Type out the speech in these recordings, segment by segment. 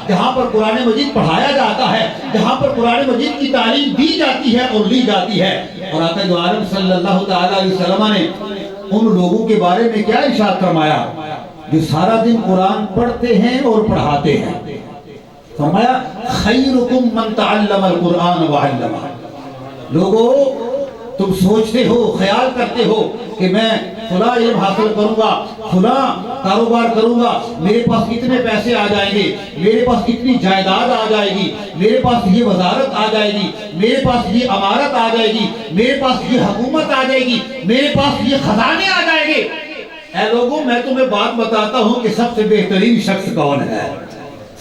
جہاں پر قرآن مجید پڑھایا جاتا ہے، جہاں پر قرآن مجید کی تعلیم دی جاتی ہے اور لی جاتی ہے۔ اور آقا دو عالم صلی اللہ تعالیٰ علیہ وسلم نے ان لوگوں کے بارے میں کیا ارشاد فرمایا جو سارا دن قرآن پڑھتے ہیں اور پڑھاتے ہیں؟ فرمایا خیرکم من تعلم القرآن وعلمہ۔ لوگوں تم سوچتے ہو، خیال کرتے ہو کہ میں فلاں علم حاصل کروں گا، فلاں کاروبار کروں گا، میرے پاس اتنے پیسے آ جائیں گے، میرے پاس اتنی جائیداد آ جائے گی، میرے پاس یہ وزارت آ جائے گی، میرے پاس یہ امارت آ جائے گی، میرے پاس یہ حکومت آ جائے گی، میرے پاس یہ خزانے آ جائیں گے۔ اے لوگوں میں تمہیں بات بتاتا ہوں کہ سب سے بہترین شخص کون ہے،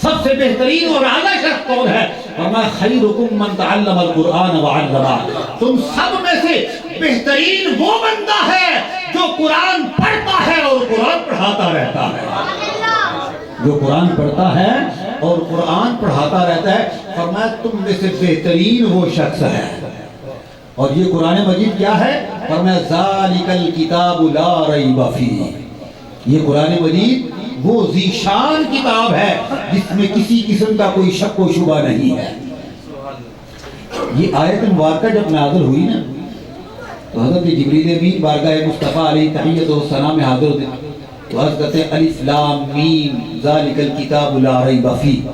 سب سے بہترین اور اعلیٰ شخص کون ہے؟ فرمایا خیرکم من تعلم القرآن وعلمہ۔ تم سب میں سے بہترین وہ بندہ ہے جو قرآن پڑھتا ہے اور قرآن پڑھاتا رہتا ہے، جو قرآن پڑھتا ہے اور قرآن پڑھاتا رہتا ہے۔ فرمایا تم میں سے بہترین وہ شخص ہے۔ اور یہ قرآن مجید کیا ہے؟ فرمایا ذالک الکتاب لا ریب فیہ۔ یہ قرآن مجید وہ ذیشان کتاب ہے جس میں کسی قسم کا کوئی شک و شبہ نہیں ہے۔ یہ آیت مبارکہ جب نازل ہوئی نا تو حضرت جبریل امین بارگاہ مصطفیٰ علیہ تحیت و ثنا میں حاضر ہوتے تو عرض کرتے ہیں الف لام میم ذالک الکتاب لا ریب فیہ۔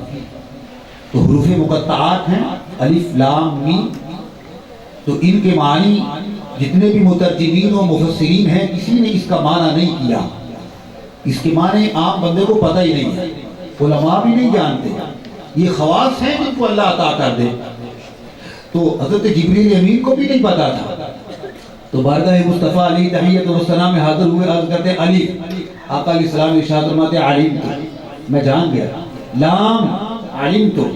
تو حروف مقطعات ہیں الف لام میم، تو ان کے معنی جتنے بھی مترجمین و مفسرین ہیں کسی نے اس کا معنی نہیں کیا، اس کے معنی عام بندے کو پتہ ہی نہیں ہے، علماء بھی نہیں جانتے، یہ خواص ہیں جن کو اللہ عطا کر دے۔ تو حضرت جبریل امین کو بھی نہیں پتا تھا، تو بارگاہ مصطفیٰ علیہ تحیت و ثنا میں حاضر ہوئے، عرض کرتے ہیں الف، آقا علیہ السلام ارشاد فرماتے علم تو، میں جان گیا، لام علم تو،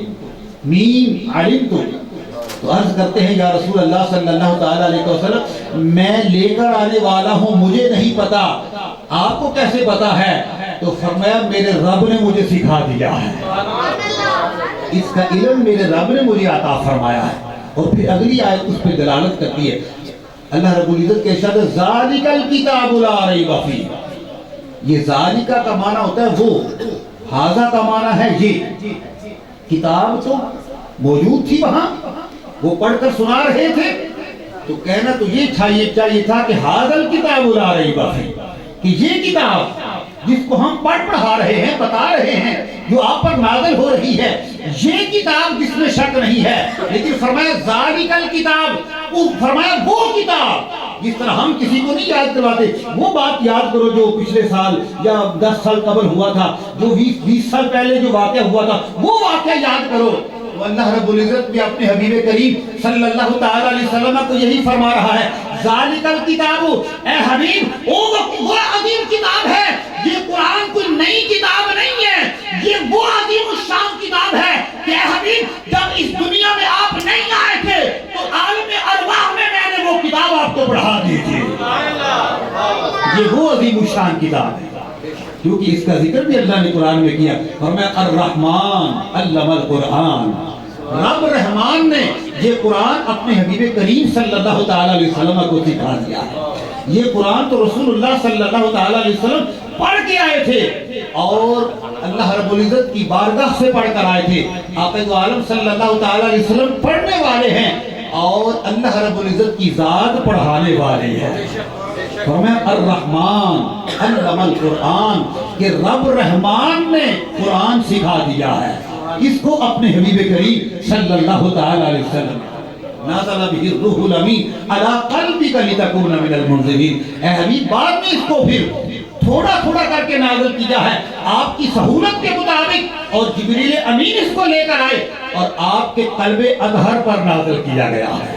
میم علم تو عرض کرتے ہیں یا رسول اللہ صلی اللہ تعالیٰ علیہ وسلم میں لے کر آنے والا ہوں، مجھے نہیں پتا، آپ کو کیسے پتا ہے؟ تو فرمایا میرے رب نے مجھے سکھا دیا ہے، اس کا علم میرے رب نے مجھے عطا فرمایا ہے۔ اور پھر اگلی آیت اس پہ دلالت کرتی ہے، اللہ رب العزت کے ارشاد ذالک الکتاب لا ریب فیہ۔ یہ ذالکہ کا معنی ہوتا ہے وہ، ھذا کا معنی ہے یہ۔ کتاب تو موجود تھی وہاں، وہ پڑھ کر سنا رہے تھے، تو کہنا تو یہ چاہیے تھا کہ ھذا الکتاب لا ریب فیہ، کہ یہ کتاب جس کو ہم پڑھا رہے ہیں، بتا رہے ہیں، جو آپ پر نازل ہو رہی ہے، یہ کتاب جس میں شک نہیں ہے۔ لیکن فرمایا ذالک الکتاب، فرمایا وہ کتاب، جس طرح ہم کسی کو نہیں یاد کرواتے وہ بات یاد کرو جو پچھلے سال یا 10 سال قبل ہوا تھا، جو 20 سال پہلے جو واقعہ ہوا تھا وہ واقعہ یاد کرو۔ تو اللہ رب العزت بھی اپنے حبیب کریم صلی اللہ تعالیٰ علیہ وسلم کو یہی فرما رہا ہے، ذالک الکتاب، اے حبیب وہ عظیم کتاب ہے، یہ قرآن کوئی نئی کتاب نہیں ہے، یہ وہ عظیم الشان کتاب ہے کہ اے حبیب جب اس دنیا میں آپ نہیں آئے تھے تو عالم ارواح میں میں نے وہ کتاب آپ کو پڑھا دی تھی۔ یہ وہ عظیم الشان کتاب ہے کیونکہ اس کا ذکر بھی اللہ نے قرآن میں کیا، فرمایا الرحمن علم القرآن، رب رحمان نے یہ قرآن اپنے حبیب کریم صلی اللہ تعالیٰ علیہ وسلم کو سکھا دیا ہے۔ یہ قرآن تو رسول اللہ صلی اللہ تعالیٰ علیہ وسلم پڑھ کے آئے تھے اور اللہ رب العزت کی بارگاہ سے پڑھ کر آئے تھے۔ آقا دو عالم صلی اللہ تعالیٰ علیہ وسلم پڑھنے والے ہیں اور اللہ رب العزت کی ذات پڑھانے والے ہیں۔ فرمایا الرحمن علم القرآن، کہ رب رحمان نے قرآن سکھا دیا ہے اس کو اپنے حبیب کریم صلی اللہ تعالیٰ علیہ وسلم۔ نازل به الروح الامین علی قلبک لتکون من المنذرین، اے حبیب بعد میں اس کو پھر تھوڑا تھوڑا کر کے نازل کیا ہے آپ کی سہولت کے مطابق، اور جبریل امین اس کو لے کر آئے اور آپ کے قلب اطہر پر نازل کیا گیا ہے۔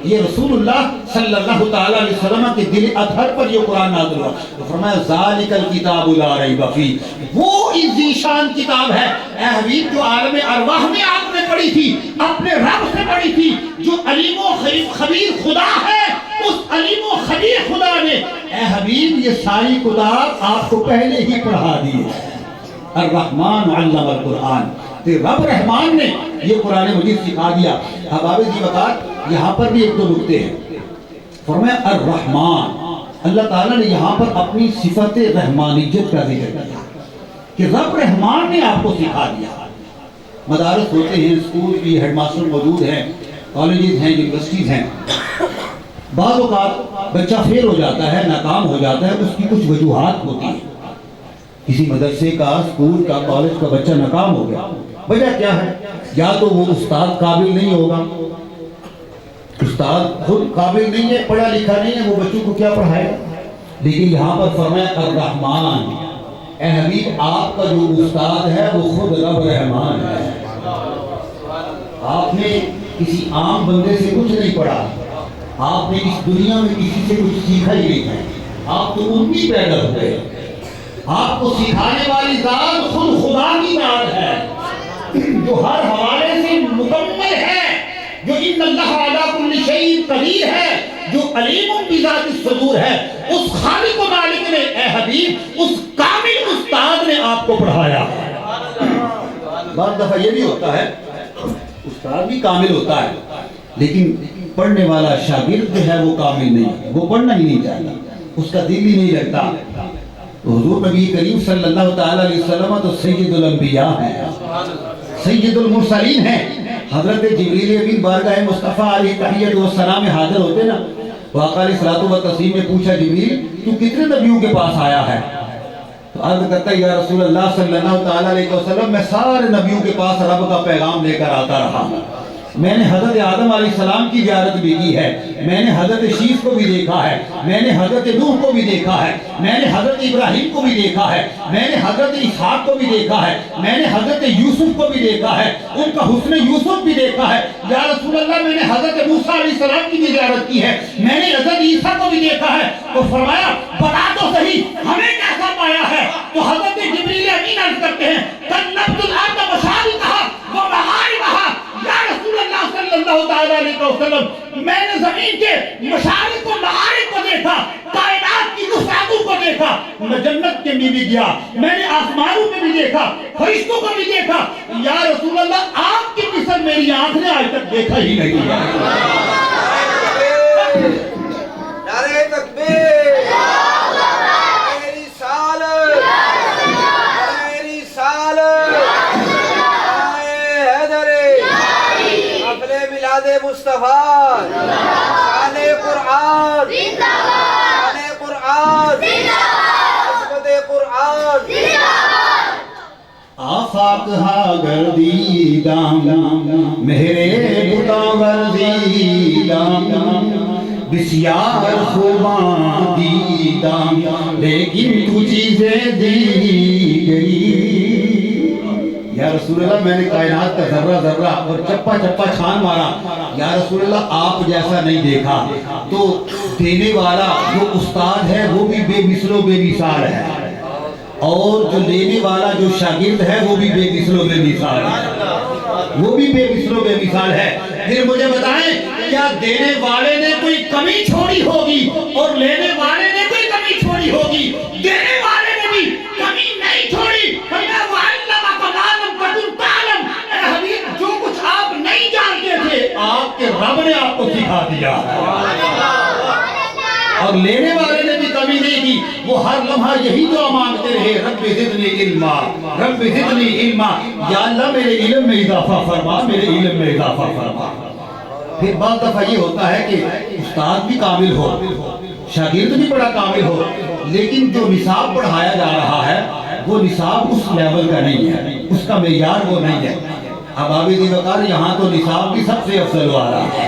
یہ رسول اللہ صلی اللہ تعالیٰ علیہ وسلم کے دل اطہر پر یہ قرآن نازل ہوا۔ تو فرمایا ذالک الکتاب لا ریب فیہ، وہ ذیشان کتاب ہے اے حبیب جو عالم ارواح میں آپ نے پڑھی تھی، اپنے رب سے پڑھی تھی، جو علیم و خبیر خدا ہے، اس علیم و خبیر خدا نے اے حبیب یہ ساری کتاب آپ کو پہلے ہی پڑھا دی ہے۔ الرحمن علم القرآن، کہ رب رحمان نے یہ قرآن مجید سکھا دیا۔ احباب جی وقات یہاں پر بھی ایک دو نکتے ہیں۔ فرمایا الرحمن، اللہ تعالیٰ نے یہاں پر اپنی صفت رحمانیت کا ذکر کیا کہ رب رحمان نے آپ کو سکھا دیا۔ مدارس ہوتے ہیں، اسکول کی ہیڈ ماسٹر موجود ہیں، کالجز ہیں، یونیورسٹیز ہیں، بعض اوقات بچہ فیل ہو جاتا ہے، ناکام ہو جاتا ہے، اس کی کچھ وجوہات ہوتی ہیں۔ کسی مدرسے کا، اسکول کا، کالج کا بچہ ناکام ہو گیا، وجہ کیا ہے؟ یا تو وہ استاد قابل نہیں ہوگا، استاد خود قابل نہیں ہے، پڑھا لکھا نہیں ہے، وہ بچوں کو کیا پڑھائے گا؟ لیکن یہاں پر فرمایا الرحمن، اے حبیب آپ کا جو استاد ہے وہ خود رب رحمان ہے۔ آپ نے کسی عام بندے سے کچھ نہیں پڑھا، آپ نے اس دنیا میں کسی سے کچھ سیکھا ہی نہیں ہے، آپ تو امی پیدا ہوئے، آپ کو سکھانے والی ذات خود خدا کی ذات ہے جو ہر حوالے سے مکمل ہے، جو ان اللہ علی کل شیء قدیر ہے، جو علیم بذات الصدور ہے۔ اس خالق و مالک نے اے حبیب اس کامل استاد نے آپ کو پڑھایا۔ بعض دفعہ یہ بھی ہوتا ہے استاد بھی کامل ہوتا ہے لیکن پڑھنے والا شاگرد جو ہے وہ کامل نہیں ہے، وہ پڑھنا ہی نہیں چاہتا، اس کا دل ہی نہیں لگتا۔ حضور نبی کریم صلی اللہ تعالیٰ علیہ وسلم تو سید الانبیاء ہیں، سید المرسلین ہیں۔ حضرت جبریل امین بارگاہ مصطفیٰ علیہ تحیت و سلام میں حاضر ہوتے نا، تو آقا علیہ الصلوۃ والتسلیم نے پوچھا جبریل تو کتنے نبیوں کے پاس آیا ہے؟ تو عرض کرتا ہے یا رسول اللہ صلی اللہ تعالیٰ علیہ وسلم میں سارے نبیوں کے پاس رب کا پیغام لے کر آتا رہا، میں نے حضرت آدم علیہ السلام کی زیارت بھی کی ہے، میں نے حضرت شیش کو بھی دیکھا ہے، میں نے حضرت نوح کو بھی دیکھا ہے، میں نے حضرت ابراہیم کو بھی دیکھا ہے، میں نے حضرت اسحاق کو بھی دیکھا ہے، میں نے حضرت یوسف کو بھی دیکھا ہے، ان کا حسن یوسف بھی دیکھا ہے۔ یا رسول اللہ میں نے حضرت موسیٰ علیہ السلام کی بھی زیارت کی ہے، میں نے حضرت عیسیٰ کو بھی دیکھا ہے۔ تو فرمایا بتا تو صحیح ہمیں کیسا پایا ہے؟ تو حضرت جبریل امین عرض کرتے ہیں کلمت الارض مشارقہا و مغاربہا، یا رسول اللہ صلی اللہ تعالیٰ علیہ وسلم میں نے زمین کے مشارق و مغارب کو دیکھا، کائنات کی وسعتوں کو دیکھا، میں جنت کے میں بھی گیا، میں نے آسمانوں میں بھی دیکھا، فرشتوں کو بھی دیکھا۔ یا رسول اللہ آپ کی مثل میری آنکھ نے آج تک دیکھا ہی نہیں ہے۔ نعرہ تکبیر، میری سالت، میری سالت، میلاد مصطفیٰ، شان قرآن، شان قرآن، عظمت قرآن۔ آفاق ہا گردیدام مہرے بتا گردیدام بسیار خوباں دیدام لیکن تو چیزیں دی گئی۔ یا رسول اللہ میں نے کائنات کا ذرہ ذرہ اور چپا چپا چھان مارا، یا رسول اللہ آپ جیسا نہیں دیکھا۔ تو دینے والا جو استاد ہے وہ بھی بے مثل و بے مثال ہے، اور جو لینے والا جو شاگرد ہے وہ بھی بے مثل و بے مثال ہے، وہ بھی بے مثل و بے مثال ہے۔ پھر مجھے بتائیں کیا دینے والے نے کوئی کمی چھوڑی ہوگی اور لینے والے نے کوئی کمی چھوڑی ہوگی؟ دینے والے نے بھی کمی نہیں چھوڑی۔ جو کچھ آپ نہیں جانتے تھے آپ کے رب نے آپ کو سکھا دیا، اور لینے والے نے بھی کمی نہیں کی، وہ ہر لمحہ یہی دعا مانگتے رہے رب زدنی علما، رب زدنی علما، یا اللہ میرے علم میں اضافہ فرما، میرے علم میں اضافہ فرما۔ پھر بعض دفعہ یہ ہوتا ہے کہ استاد بھی کامل ہو، شاگرد بھی بڑا کامل ہو، لیکن جو نصاب پڑھایا جا رہا ہے وہ نصاب اس لیول کا نہیں ہے، اس کا معیار وہ نہیں ہے۔ اب آبی دی وقار یہاں تو نصاب بھی سب سے افضل والا ہے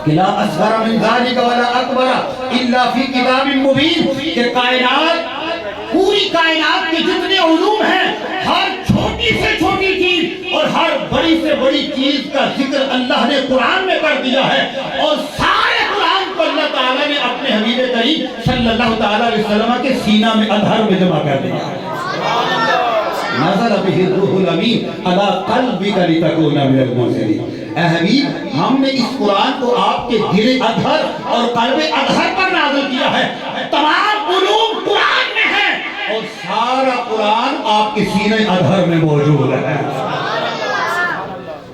کہ لا اصغر من ذالک ولا اکبر الا فی کتاب مبین، کہ کائنات، پوری کائنات کے جتنے علوم ہیں ہر چھوٹی سے چھوٹی چیز اور ہر بڑی سے بڑی چیز کا ذکر اللہ نے قرآن میں کر دیا ہے، اور سارے قرآن کو اللہ تعالیٰ نے اپنے حبیب کریم صلی اللہ تعالیٰ علیہ وسلم کے سینہ میں اظہر میں جمع کر دیا ہے۔ نزل به الروح الامین علی قلبک لتکون من المنذرین۔ اے حبیب ہم نے اس قرآن کو آپ کے دل اظہر اور قلب اظہر پر نازل کیا ہے، تمام علوم قرآن میں ہیں اور سارا قرآن آپ کے سینہ اظہر میں موجود ہے۔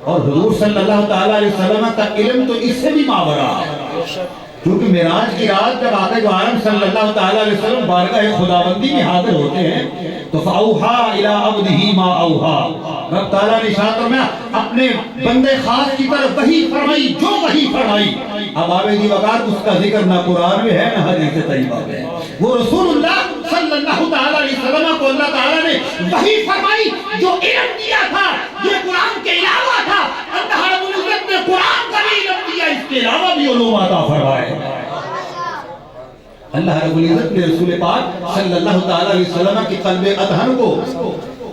اور حضور صلی اللہ تعالیٰ علیہ وسلم کا علم تو اس سے بھی ماورا ہے، کیونکہ معراج کی رات جب آقا دو عالم صلی اللہ تعالیٰ علیہ وسلم بارگاہ خداوندی میں حاضر ہوتے ہیں تو فَأَوْحَا إِلَىٰ عَبْدِهِ مَا أَوْحَا، رب تعالیٰ نے ارشاد فرمایا اپنے بندے خاص کی طرف وحی فرمائی جو وحی فرمائی۔ اب آبادی وقات اس کا ذکر نہ قرآن میں ہے نہ حدیث طیبہ میں۔ وہ رسول اللہ صلی اللہ تعالیٰ علیہ وسلم کو اللہ تعالیٰ نے وحی فرمائی جو علم دیا تھا یہ قرآن کے علاوہ تھا۔ اللہ رب العزت نے قرآن کا بھی علم دیا، اس کے علاوہ بھی علوم عطا فرمائے۔ اللہ رب العزت نے رسول پاک صلی اللہ تعالیٰ علیہ وسلم کی قلب اذہن کو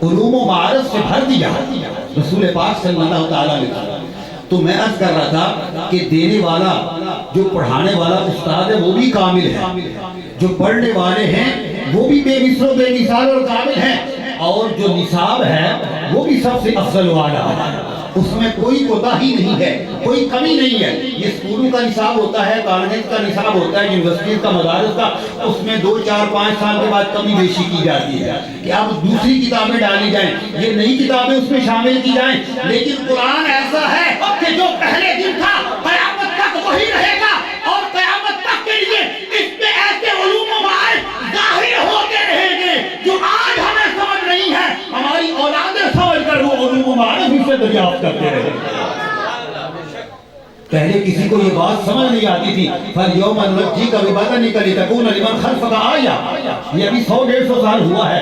علوم و معارف سے بھر دیا رسول پاک صلی اللہ تعالیٰ علیہ وسلم۔ تو میں عرض کر رہا تھا کہ دینے والا جو پڑھانے والا استاد ہے وہ بھی کامل ہے، جو پڑھنے والے ہیں وہ بھی بے مثل و بے مثال اور کامل ہیں، اور جو نصاب ہے وہ بھی سب سے افضل والا ہے، اس میں کوئی کوتاہی نہیں ہے، کوئی کمی نہیں ہے۔ یہ اسکولوں کا نصاب ہوتا ہے، کالجز کا نصاب ہوتا ہے، یونیورسٹیز کا، مدارس کا، اس میں 2 4 5 سال کے بعد کمی بیشی کی جاتی ہے کہ اب دوسری کتابیں ڈالی جائیں، یہ نئی کتابیں اس میں شامل کی جائیں۔ لیکن قرآن ایسا ہے کہ جو پہلے دن تھا قیامت تک وہی رہے گا، اور قیامت تک کے لیے اس میں ایسے علوم و معارف ظاہر ہوتے رہیں گے جو آج ہمیں سمجھ نہیں ہے، ہماری اولادیں سمجھ کر وہ علوم و معارف اسے دریافت کرتے رہے۔ پہلے کسی کو یہ بات سمجھ نہیں آتی تھی، فَالْيَوْمَ نُنَجِّيكَ بِبَدَنِكَ لِتَكُونَ لِمَنْ خَلْفَكَ آیَةً، یہ ابھی 100-150 سال ہوا ہے۔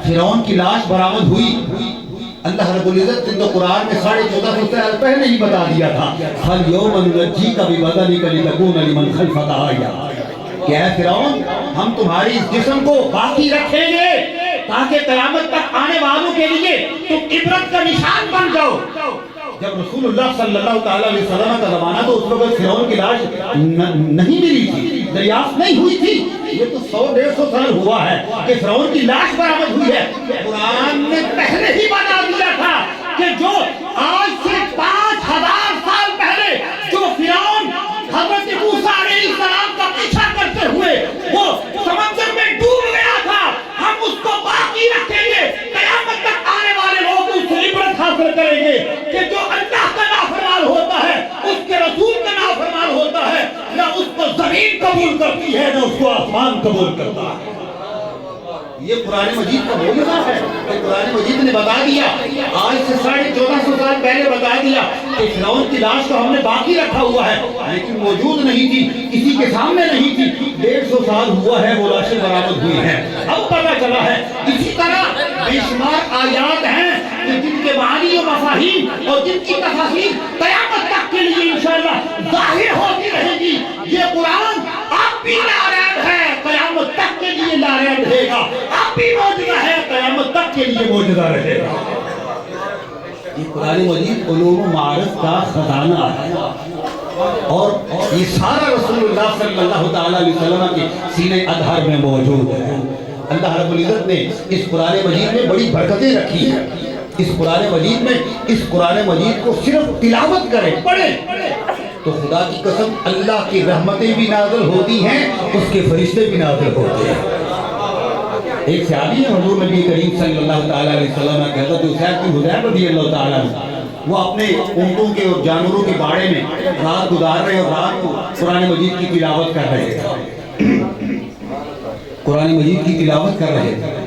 فرعون کی لاش برآمد ہوئی، اللہ رب العزت نے تو قرآن میں 1450 سال پہلے ہی بتا دیا تھا، فَالْيَوْمَ نُنَجِّيكَ بِبَدَنِكَ لِتَكُونَ لِمَنْ خَلْفَكَ آیَةً، کہ اے فرعون ہم تمہاری اس جسم کو باقی رکھیں گے تاکہ قیامت تک آنے والوں کے لیے تم عبرت کا نشان بن جاؤ۔ جب رسول اللہ صلی اللہ تعالیٰ علیہ وسلم کا زمانہ تو اس وقت فرعون کی لاش نہیں ملی تھی، دریافت نہیں ہوئی تھی۔ یہ تو 100-150 سال ہوا ہے کہ فرعون کی لاش برآمد ہوئی ہے۔ قرآن نے پہلے ہی بتا دیا تھا کہ جو آج سے 5000 سال پہلے جو فرعون حضرت موسیٰ علیہ السلام کا پیچھا کرتے ہوئے وہ سمندر میں ڈوب گیا تھا، ہم اس کو باقی رکھیں گے، قیامت تک آنے والے لوگ اس سے عبرت حاصل کریں گے کہ جو اللہ کا نافرمان ہوتا ہے، اس کے رسول کا نافرمان ہوتا ہے، نہ اس کو زمین قبول کرتی ہے نہ اس کو آسمان قبول کرتا ہے۔ یہ قرآن مجید کا معجزہ ہے کہ قرآن مجید نے بتا دیا، آج سے 1450 سال پہلے بتا دیا کہ فرعون کی لاش کو ہم نے باقی رکھا ہوا ہے، لیکن موجود نہیں تھی، کسی کے سامنے نہیں تھی۔ 150 سال ہوا ہے وہ لاشیں برآمد ہوئی ہیں، اب پتہ چلا ہے۔ اسی طرح بے شمار آیات ہیں کہ جن کے معنی و مفاہیم اور جن کی تفاصیل قیامت تک کے لیے انشاءاللہ ظاہر ہوتی رہے گی۔ یہ قرآن اب بھی لاریب ہے، قیامت تک کے لیے لاریب رہے گا، اب بھی معجزہ ہے، قیامت تک کے لیے معجزہ رہے گا۔ یہ قرآن مجید علوم و معارف کا خزانہ ہے، اور یہ سارا رسول اللہ صلی اللہ تعالیٰ علیہ وسلم کے سینے اطہر میں موجود ہے۔ اللہ رب العزت نے اس قرآن مجید میں بڑی برکتیں رکھی ہیں۔ اس قرآن مجید میں اس قرآن مجید کو صرف تلاوت کریں، پڑھیں تو خدا کی قسم اللہ کی رحمتیں بھی نازل ہوتی ہیں، اس کے فرشتے بھی نازل ہوتے ہیں۔ ایک صحابی ہے حضور نبی کریم صلی اللہ تعالیٰ علیہ وسلم کے حضرت اسید بن حضیر رضی اللہ تعالیٰ عنہ، وہ اپنے اونٹوں کے اور جانوروں کے باڑے میں رات گزار رہے اور رات کو قرآن مجید کی تلاوت کر رہے تھے، قرآن مجید کی تلاوت کر رہے تھے۔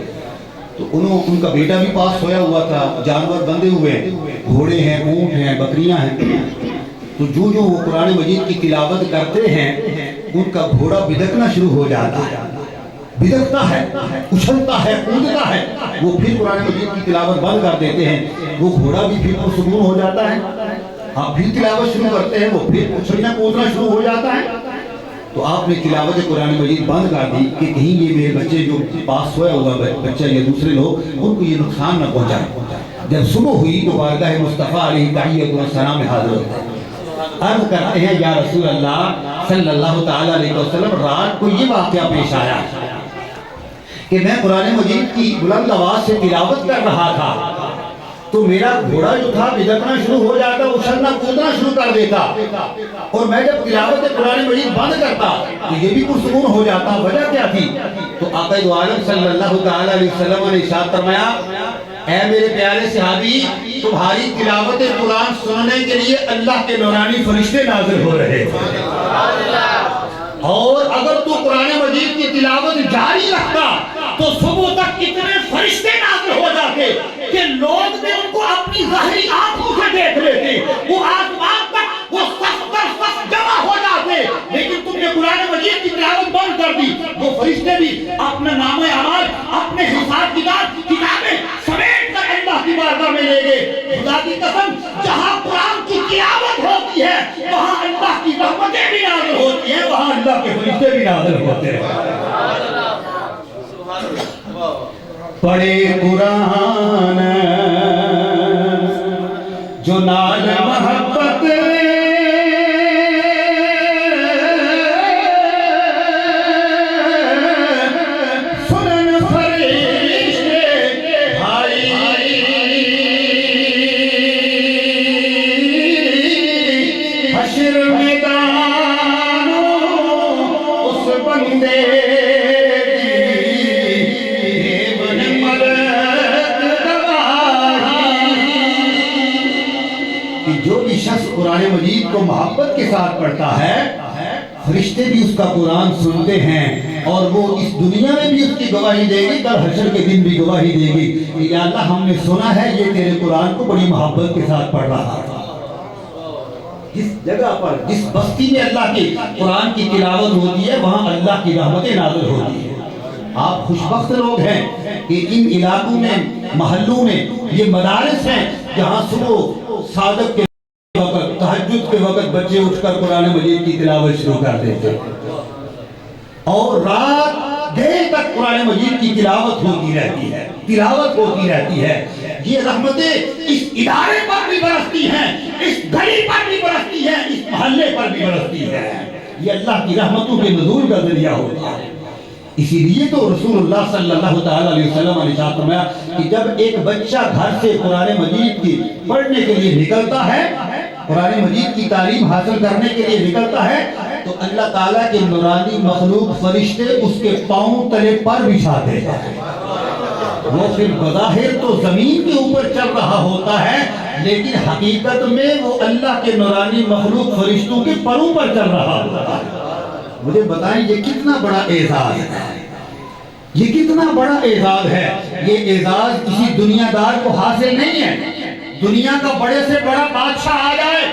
تو ان کا بیٹا بھی پاس سویا ہوا تھا، جانور بندھے ہوئے، گھوڑے ہیں، اونٹ ہیں، بکریاں ہیں۔ تو جو وہ قرآن مجید کی تلاوت کرتے ہیں ان کا گھوڑا بدکنا شروع ہو جاتا ہے، بدکتا ہے، اچھلتا ہے، کودتا ہے۔ وہ پھر قرآن مجید کی تلاوت بند کر دیتے ہیں، وہ گھوڑا بھی پھر پرسکون ہو جاتا ہے۔ آپ پھر تلاوت شروع کرتے ہیں، وہ پھر اچھلنا کودنا شروع ہو جاتا ہے۔ تو آپ نے تلاوت قرآن مجید بند کر دی کہ کہیں یہ میرے بچے جو پاس سویا ہوا بچہ یا دوسرے لوگ ان کو یہ نقصان نہ پہنچائے۔ جب صبح ہوئی تو بارگاہ مصطفیٰ علیہ تحیت و السلام میں حاضر ہوتے ہیں، عرض کرتے ہیں یا رسول اللہ صلی اللہ تعالیٰ علیہ وسلم، رات کو یہ واقعہ پیش آیا کہ میں قرآن مجید کی بلند آواز سے تلاوت کر رہا تھا تو میرا گھوڑا جو تھا بدکنا شروع ہو جاتا، اچھلنا کودنا شروع کر دیتا، اور میں جب تلاوت قرآن مجید بند کرتا تو یہ بھی پرسکون ہو جاتا۔ وجہ کیا تھی؟ تو آقا دو عالم صلی اللہ تعالیٰ علیہ وسلم نے ارشاد فرمایا، اے میرے پیارے صحابی، تمہاری تلاوت قرآن سننے کے لیے اللہ کے نورانی فرشتے نازل ہو رہے تھے۔ اور اگر تو قرآن مجید کی تلاوت جاری رکھتا تو صبح تک اتنے فرشتے نازل ہو جاتے کہ لوگ بھی ان کو اپنی ظاہری آنکھوں سے دیکھ لیتے، وہ آسمان تک وہ صف پر صف جمع ہو جاتے، لیکن تم نے قرآن مجید کی تلاوت بند کر دی، وہ فرشتے بھی اپنا نام اعمال، اپنے حساب کتابیں سمیٹ کر اللہ کی بارگاہ میں لے گئے۔ خدا کی قسم، جہاں قرآن کی تلاوت ہوتی ہے وہاں اللہ کی رحمتیں بھی نازل ہوتی ہیں، وہاں اللہ کے فرشتے بھی نازل ہوتے ہیں۔ پڑھے قرآن جو نال محبت سنن فرشتے بھائی، حشر میدان اس بندے جو بھی شخص قرآن مجید کو محبت کے ساتھ پڑھتا ہے، فرشتے بھی اس کا قرآن سنتے ہیں اور وہ اس دنیا میں بھی اس کی گواہی دے گی، کل حشر کے دن بھی گواہی دے گی کہ یا اللہ ہم نے سنا ہے یہ تیرے قرآن کو بڑی محبت کے ساتھ پڑھ رہا تھا۔ جس جگہ پر، جس بستی میں اللہ کی قرآن کی تلاوت ہوتی ہے وہاں اللہ کی رحمتیں نازل ہوتی ہیں۔ آپ خوشبخت لوگ ہیں کہ ان علاقوں میں، محلوں میں یہ مدارس ہیں جہاں صبح صادق کے وقت، تہجد کے وقت بچے اٹھ کر قرآن مجید کی تلاوت شروع کر دیتے اور رات دیر تک قرآن مجید کی تلاوت ہوتی رہتی ہے، تلاوت ہوتی رہتی ہے۔ یہ رحمتیں اس ادارے پر بھی برستی ہیں، اس گلی پر بھی برستی ہیں، اس محلے پر بھی برستی ہے۔ یہ اللہ کی رحمتوں کے نزول کا ذریعہ ہوتا ہے۔ اسی لیے تو رسول اللہ صلی اللہ تعالیٰ علیہ وسلم نے ارشاد فرمایا کہ جب ایک بچہ گھر سے قرآن مجید کی پڑھنے کے لیے نکلتا ہے، قرآن مجید کی تعلیم حاصل کرنے کے لیے نکلتا ہے، تو اللہ تعالیٰ کے نورانی مخلوق فرشتے اس کے پاؤں تلے پر بچھاتے ہیں۔ وہ پھر بظاہر تو زمین کے اوپر چل رہا ہوتا ہے، لیکن حقیقت میں وہ اللہ کے نورانی مخلوق فرشتوں کے پروں پر چل رہا ہوتا ہے۔ مجھے بتائیں یہ کتنا بڑا اعزاز ہے، یہ کتنا بڑا اعزاز ہے۔ یہ اعزاز کسی دنیا دار کو حاصل نہیں ہے۔ دنیا کا بڑے سے بڑا بادشاہ آ جائے،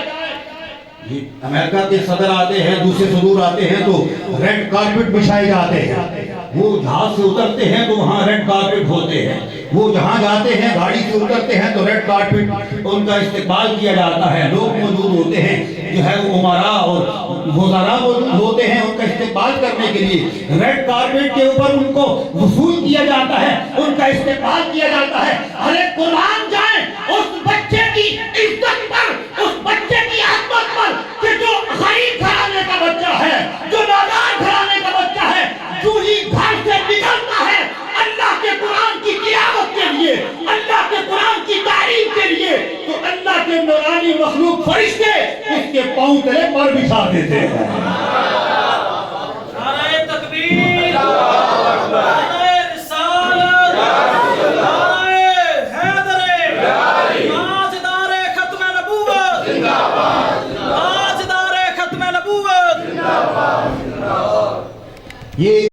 امریکہ کے صدر آتے ہیں، دوسرے صدور آتے ہیں تو ریڈ کارپٹ بچھائے جاتے ہیں، وہ جہاز سے اترتے ہیں تو وہاں ریڈ کارپٹ ہوتے ہیں، وہ جہاں جاتے ہیں گاڑی سے اترتے ہیں تو ریڈ کارپٹ ان کا استقبال کیا جاتا ہے، لوگ موجود ہوتے ہیں، جو ہے وہ امراء اور وزراء موجود ہوتے ہیں ان کا استقبال کرنے کے لیے، ریڈ کارپٹ کے اوپر ان کو وصول کیا جاتا ہے، ان کا استقبال کیا جاتا ہے۔ ارے قرآن جائیں اس بچے کی عزت پر، اس بچے کی عظمت پر کہ جو غریب گھرانے کا بچہ ہے، جو نادار گھرانے کا بچہ ہے، جو ہی گھر سے نکلتا ہے اللہ کے قرآن کی تلاوت کے لیے، اللہ کے قرآن کی تعلیم کے لیے، تو اللہ کے نورانی مخلوق فرشتے اس کے پاؤں تلے پر بچھا دیتے ہیں۔